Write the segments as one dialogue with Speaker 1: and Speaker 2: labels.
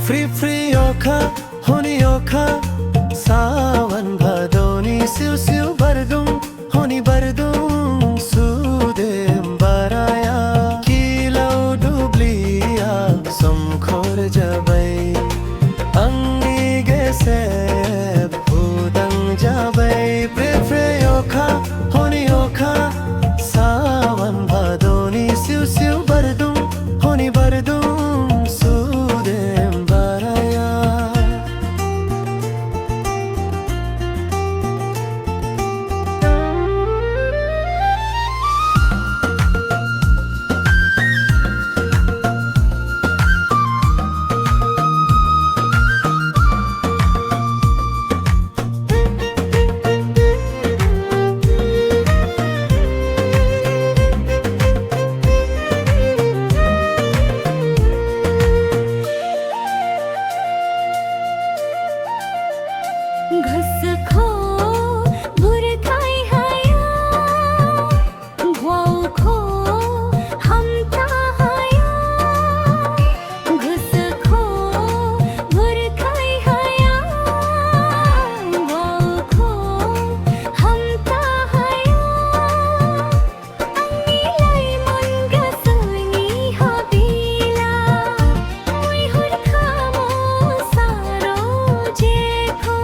Speaker 1: Free free oka, honi oka, sawan bhadoni siu siu bardum, honi bardum sudem baraya, kilau dubliya, somkhor jabai, angi geseb budang jabai. Free free oka, honi oka, sawan bhadoni siu siu bardum, honi bardum.
Speaker 2: घुसखो बुरखाई हया ग्वाउखो हमता हया घुसखो बुरखाई हया ग्वाउखो हमता हया अंगिलाई मुनगसनी हबीला मुई हुरखामो सारो जेखो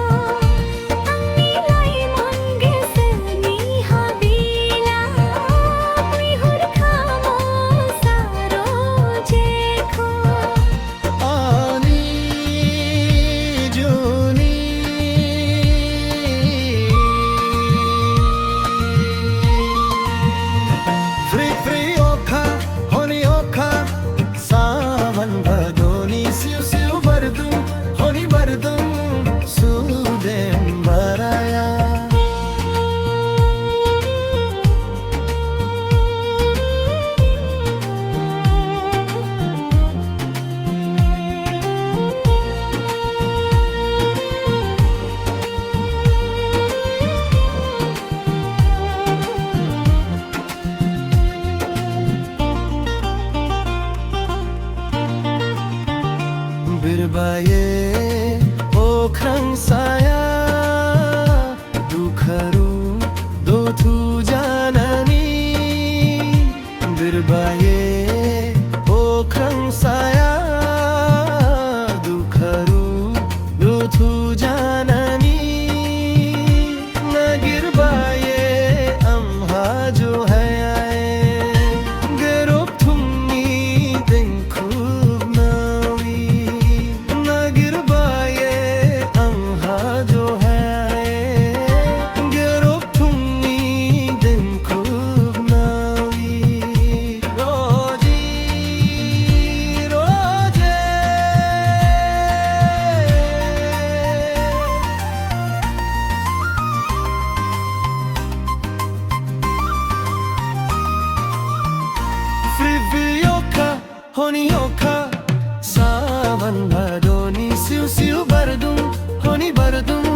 Speaker 1: Birbaye okhrang saya dukharu dothu janani Birbaye okhrang saya dukharu dothu janani nagirbaye amha jo hai Honi oka, sawan bhadoni siu siu bardum, honi bardum.